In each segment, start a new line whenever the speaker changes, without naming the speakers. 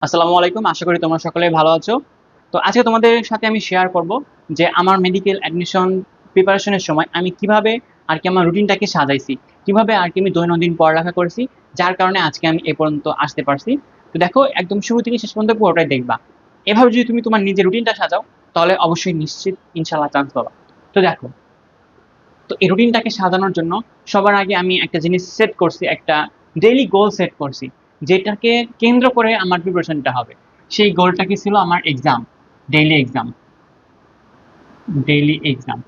আসসালামু আলাইকুম, আশা করি তোমরা সকলে ভালো আছো। তো আজকে তোমাদের সাথে আমি শেয়ার করব যে আমার মেডিকেল অ্যাডমিশন প্রিপারেশনের সময় আমি কিভাবে আর কি আমার রুটিনটাকে সাজাইছি, কিভাবে আর কি আমি দৈনন্দিন পড়ালেখা করেছি, যার কারণে আজকে আমি এ পর্যন্ত আসতে পারছি। তো দেখো, একদম শুরু থেকে শেষ পর্যন্ত পুরোটাই দেখবা। এভাবে যদি তুমি তোমার নিজের রুটিনটা সাজাও, তাহলে অবশ্যই নিশ্চিত ইনশাল্লাহ চান্স পাবা। তো দেখো, তো এই রুটিনটাকে সাজানোর জন্য সবার আগে আমি একটা জিনিস সেট করছি, একটা ডেইলি গোল সেট করছি, যেটাকে কেন্দ্র করে আমার প্রিপারেশনটা হবে। সেই গোলটা কি ছিল? আমার exam, daily exam, daily exam.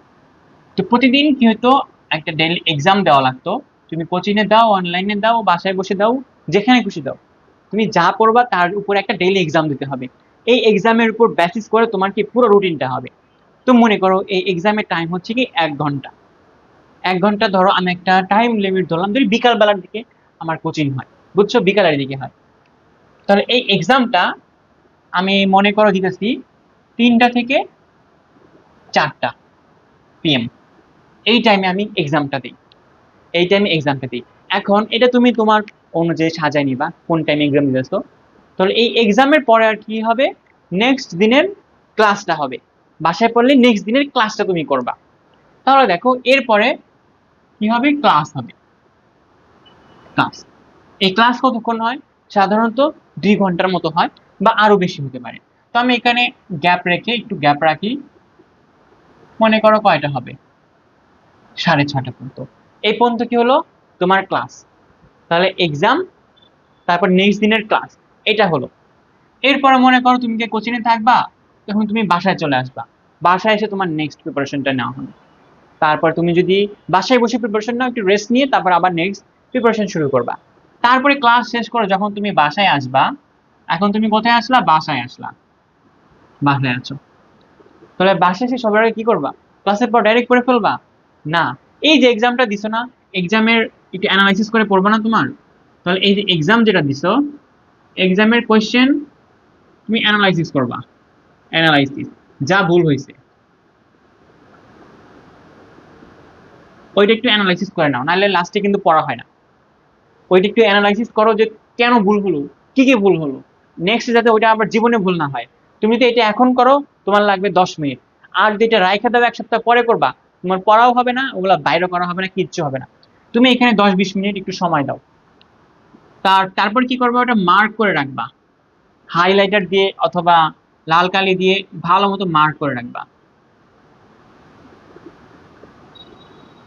তো প্রতিদিন কি হতো, একটা ডেইলি এক্সাম দেওয়া লাগতো। তুমি কোচিংয়ে দাও, অনলাইনে দাও, বাসায় বসে দাও, যেখানে খুশি দাও, তুমি যা পড়বা তার উপর একটা ডেইলি এক্সাম দিতে হবে। এই এক্সামের উপর বেসিস করে তোমার কি পুরো রুটিনটা হবে। তো মনে করো এই এক্সামের টাইম হচ্ছে কি 1 ঘন্টা। 1 ঘন্টা ধরো, আমি একটা টাইম লিমিট ধরলাম, ধরি বিকাল বেলার দিকে আমার কোচিং হয়, বুঝছো, বিকালের দিকে হয়। তাহলে এই এক্সামটা আমি মনে করো দিতেছি 3টা থেকে 4টা PM। এই টাইমে আমি এক্সামটা দিই, এই টাইমে এক্সামটা দিই। এখন এটা তুমি তোমার অনুযায়ী সাজায় নিবা কোন টাইমে এক্সাম দিতেছো। তাহলে এই এক্সামের পরে আর কি হবে, নেক্সট দিনের ক্লাসটা হবে। বাসায় পড়লে নেক্সট দিনের ক্লাসটা তুমি করবা। তাহলে দেখো, এরপরে কি হবে, ক্লাস হবে, ক্লাস। এই ক্লাস কতক্ষণ হয়? সাধারণত 2 ঘন্টার মতো হয়, বা আরো বেশি হতে পারে। তো আমি এখানে গ্যাপ রেখে, একটু গ্যাপ রাখি, মনে করো কয়টা হবে, 6:30 পর্যন্ত। এই পর্যন্ত কি হলো, তোমার ক্লাস। তাহলে এক্সাম, তারপর নেক্সট দিনের ক্লাস, এটা হলো। এরপরে মনে করো তুমি কি কোচিংয়ে থাকবা, তখন তুমি বাসায় চলে আসবা। বাসায় এসে তোমার নেক্সট প্রিপারেশনটা নেওয়া হবে। তারপর তুমি যদি বাসায় বসে প্রিপারেশন নাও, একটু রেস্ট নিয়ে তারপর আবার নেক্সট প্রিপারেশন শুরু করবা। তারপরে ক্লাস শেষ করে যখন তুমি বাসায় আসবা, এখন তুমি কোথায় আসলা, বাসায় আসলা, বাসায় আছো। তাহলে বাসায় এসে সবার আগে কি করবা, ক্লাসের পর ডাইরেক্ট পড়ে ফেলবা? না, এই যে এক্সামটা দিছো না, এক্সামের একটু অ্যানালাইসিস করে পড়বা না তোমার? তাহলে এই যে এক্সাম যেটা দিছো, এক্সামের কোয়েশ্চেন তুমি অ্যানালাইসিস করবা। অ্যানালাইসিস, যা ভুল হয়েছে ওইটা একটু অ্যানালাইসিস করে নাও, নাহলে লাস্টে কিন্তু পড়া হয় না। ওইটা একটু অ্যানালাইসিস করো যে কেন ভুল হলো, কি কি ভুল হলো, নেক্সট যাতে ওইটা আবার জীবনে ভুল না হয়। তুমি তো এটা এখন করো, তোমার লাগবে 10 মিনিট। আর যেটা রাইখা দেবে 1 সপ্তাহ পরে করবা, তোমার পড়াও হবে না, ওগুলা বাইরে করা হবে না, কিচ্ছু হবে না। তুমি এখানে 10-20 মিনিট একটু সময় দাও। তারপর কি করবে, ওটা মার্ক করে রাখবা, হাইলাইটার দিয়ে অথবা লাল কালি দিয়ে ভালো মতো মার্ক করে রাখবা।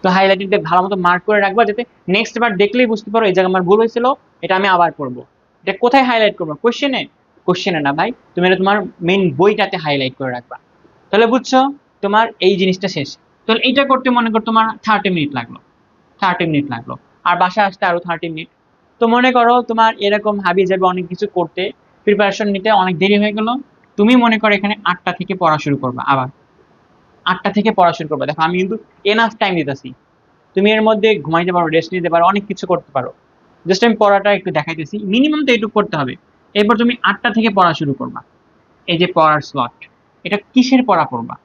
তো হাইলাইটেড দিয়ে ভালো মতো মার্ক করে রাখবা, যাতে নেক্সট বার দেখলেই বুঝতে পারো এই জায়গায় আমার ভুল হয়েছিল, এটা আমি আবার পড়বো। এটা কোথায় হাইলাইট করবো, কোশ্চেনে? কোশ্চেনে না ভাই, তুমি এটা তোমার মেইন বইটাতে হাইলাইট করে রাখবা। তাহলে বুঝছো, তোমার এই জিনিসটা শেষ। তাহলে এইটা করতে মনে করো তোমার 30 মিনিট লাগলো, 30 মিনিট লাগলো, আর বাসায় আসতে আরো 30 মিনিট। তো মনে করো তোমার এরকম হাবিয়ে যাবে অনেক কিছু করতে, প্রিপারেশন নিতে অনেক দেরি হয়ে গেল। তুমি মনে করো এখানে 8টা থেকে পড়া শুরু করবা, আবার 8টা থেকে পড়া শুরু করবা। দেখো, আমি কিন্তু এনাফ টাইম দিতেছি, তুমি এর মধ্যে ঘুমাইতে পারো, রেস্ট নিতে পারো, অনেক কিছু করতে পারো। জাস্ট আমি পড়াটা একটু দেখাইতেছি, মিনিমাম তো এইটুকু করতে হবে। এরপর তুমি 8টা থেকে পড়া শুরু করবা। এই যে পড়ার স্লট, এটা কিসের পড়া পড়বা?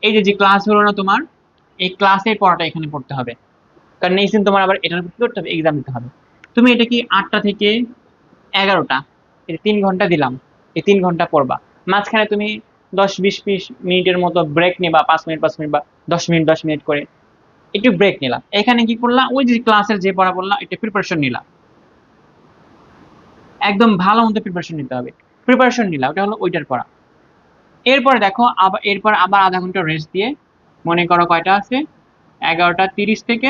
এই যে যে ক্লাস হলো না তোমার, এই ক্লাসের পড়াটা এখানে পড়তে হবে। কারণ নেক্সট দিন তোমার আবার এটার উপর কি করতে হবে, এক্সাম দিতে হবে। তুমি এটা কি 8টা থেকে 11টা, এই 3 ঘন্টা দিলাম, এই 3 ঘন্টা পড়বা। মাঝখানে তুমি 10-20-20 মিনিটের মতো ব্রেক নিবা, 5 মিনিট 5 মিনিট বা 10 মিনিট 10 মিনিট করে একটু ব্রেক নিলাম। এখানে কি করলাম, ওই যে ক্লাসের যে পড়া বললাম একটু প্রিপারেশন নিলাম। একদম ভালো মতো প্রিপারেশন নিতে হবে। প্রিপারেশন নিলাম, ওটা হলো ওইটার পড়া। এরপর দেখো, আবার এরপর আবার আধা ঘন্টা রেস্ট দিয়ে, মনে করো কয়টা আছে, 11টা 30 থেকে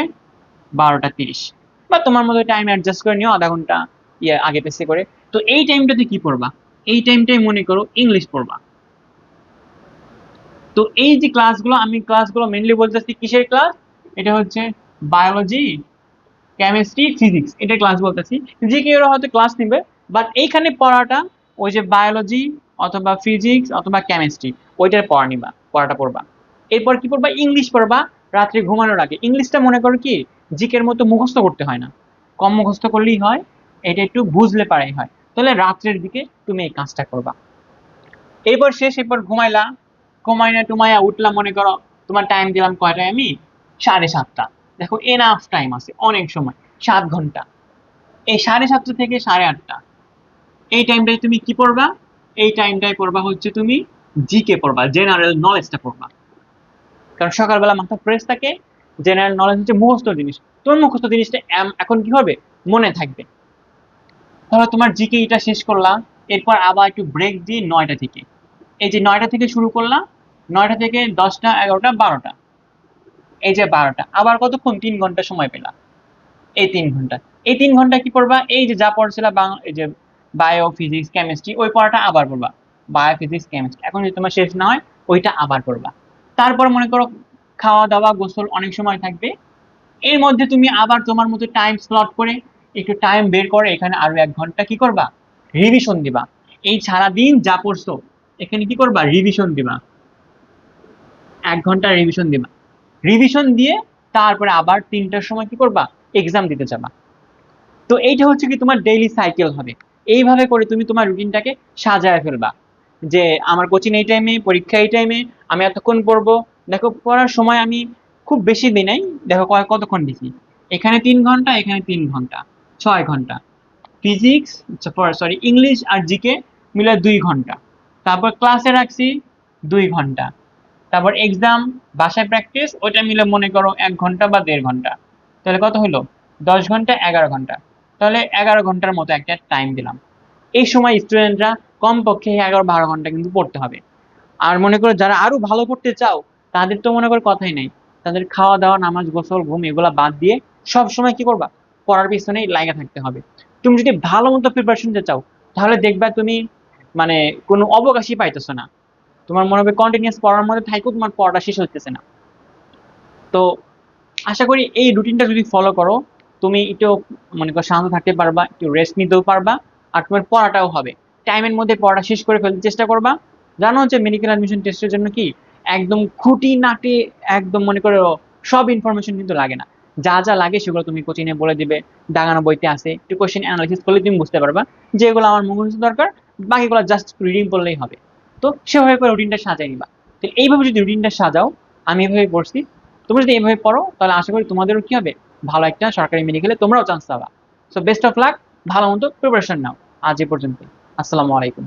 12টা 30, বা তোমার মতো টাইম অ্যাডজাস্ট করে নিও, আধা ঘন্টা ইয়ে আগে পেছে করে। তো এই টাইমটাতে কি পড়বা, এই টাইমটাই মনে করো ইংলিশ পড়বা। তো এই যে ক্লাসগুলো, আমি ক্লাসগুলো মেনলি বলতেছি কিসের ক্লাস, এটা হচ্ছে বায়োলজি, কেমিস্ট্রি, ফিজিক্স, এটা ক্লাস বলতেছি। যে কেউ হয়তো ক্লাস নিবে, বাট এইখানে পড়াটা ওই যে বায়োলজি অথবা ফিজিক্স অথবা কেমিস্ট্রি, ওইটার পড়া নিবা, পড়াটা পড়বা। এরপর কি পড়বা, ইংলিশ পড়বা। রাত্রে ঘুমানোর আগে ইংলিশটা মনে করো কি জিকের মতো মুখস্থ করতে হয় না, কম মুখস্থ করলেই হয়, এটা একটু বুঝলে পারাই হয়। তাহলে রাত্রের দিকে তুমি এই কাজটা করবা। এরপর শেষ, এরপর ঘুমাইলা, ঘুমাইনা টুমাইয়া উঠলাম, মনে করো তোমার টাইম দিলাম কয়টায় আমি, 7:30। দেখো এনাফ টাইম আছে, অনেক সময়, 7 ঘন্টা। এই 7:30 থেকে 8:30, এই টাইমটায় তুমি কি পড়বা? এই টাইমটায় পড়বা হচ্ছে তুমি জিকে পড়বা, জেনারেল নলেজটা পড়বা। কারণ সকালবেলা মাথা ফ্রেশ থাকে, জেনারেল নলেজ হচ্ছে মুখস্থ জিনিস, তোমার মুখস্থ জিনিসটা এখন কি হবে, মনে থাকবে। তাহলে তোমার জিকে এটা শেষ করলাম, এরপর আবার একটু ব্রেক দিয়ে 9টা থেকে, এই যে 9টা থেকে শুরু করলাম, 9টা থেকে 10টা 11টা 12টা, এই যে 12টা, আবার কতক্ষণ, 3 ঘন্টা সময় পেলাম। এই 3 ঘন্টা, এই 3 ঘন্টা কি পড়বা? এই যে যা পড়ছিলা এই যে বায়ো ফিজিক্স কেমিস্ট্রি, ওই পড়াটা আবার পড়বা। বায়ো ফিজিক্স কেমিস্ট্রি এখন যদি তোমার শেষ না হয়, ওইটা আবার পড়বা। তারপর মনে করো খাওয়া দাওয়া গোসল অনেক সময় থাকবে, এর মধ্যে তুমি আবার তোমার মতো টাইম স্লট করে একটু টাইম বের করে এখানে আরো 1 ঘন্টা কি করবা, রিভিশন দিবা। এই সারাদিন যা পড়ছো এখানে কি করবা, রিভিশন দিবা। 1 ঘন্টা রিভিশন দিবা, রিভিশন দিয়ে তারপরে আবার 3টার সময় কি করবা, এক্সাম দিতে যাবা। তো এইটা হচ্ছে কি তোমার ডেইলি সাইকেল হবে। এইভাবে করে তুমি তোমার রুটিনটাকে সাজায় ফেলবা, যে আমার কোচিং এই টাইমে, পরীক্ষা এই টাইমে, আমি এতক্ষণ পড়বো। দেখো পড়ার সময় আমি খুব বেশি দিই নাই, দেখো কতক্ষণ দিছি, এখানে 3 ঘন্টা, এখানে 3 ঘন্টা, 6 ঘন্টা। ফিজিক্স, সরি ইংলিশ আর জিকে মিলে 2 ঘন্টা, তারপর ক্লাসে রাখছি 2 ঘন্টা, তারপর এক্সাম, বাসায় প্র্যাকটিস, ওইটা মিলে মনে করো 1 ঘন্টা বা 1.5 ঘন্টা। তাহলে কত হলো, 10 ঘন্টা, 11 ঘন্টা। তাহলে 11 ঘন্টার মতো একটা টাইম দিলাম। এই সময় স্টুডেন্টরা কমপক্ষে 11-12 ঘন্টা কিন্তু পড়তে হবে। আর মনে করো যারা আরো ভালো পড়তে চাও, তাদের তো মনে করো কথাই নাই, তাদের খাওয়া দাওয়া, নামাজ, গোসল, ঘুম এগুলা বাদ দিয়ে সব সময় কি করবা, পড়ার পিছনেই লাগা থাকতে হবে। তুমি যদি ভালো মতো প্রিপারেশন নিতে চাও, তাহলে দেখবা তুমি মানে কোনো অবকাশই পাইতেছো না, তোমার মনে হবে কন্টিনিউয়াস পড়ার মধ্যে থাইকো, তোমার পড়াটা শেষ হচ্ছে না। তো আশা করি এই রুটিনটা যদি ফলো করো, তুমি একটু মনে করো শান্ত থাকতে পারবা, একটু রেস্ট নিতেও পারবা, আর তোমার পড়াটাও হবে। টাইমের মধ্যে পড়াটা শেষ করে ফেলতে চেষ্টা করবা। জানো যে মেডিকেল অ্যাডমিশন টেস্টের জন্য কি একদম খুঁটি নাটি, একদম মনে করো সব ইনফরমেশন কিন্তু লাগে না। যা যা লাগে সেগুলো তুমি কোচিং এ বলে দিবে, দাগানো বইতে আছে, একটু কোশ্চেন অ্যানালাইসিস করলে তুমি বুঝতে পারবা যে এগুলো আমার মুখস্থ দরকার, বাকিগুলো জাস্ট রিডিং করলেই হবে। তো সেভাবে করে রুটিনটা সাজাই নিবা। তো এইভাবে যদি রুটিনটা সাজাও, আমি এভাবে পড়ছি, তোমরা যদি এইভাবে পড়ো, তাহলে আশা করি তোমাদেরও কি হবে, ভালো একটা সরকারি মেডিকেলে তোমরাও চান্স পাবা। সো বেস্ট অফ লাক, ভালো মতো প্রিপারেশন নাও। আজ এ পর্যন্ত, আসসালামু আলাইকুম।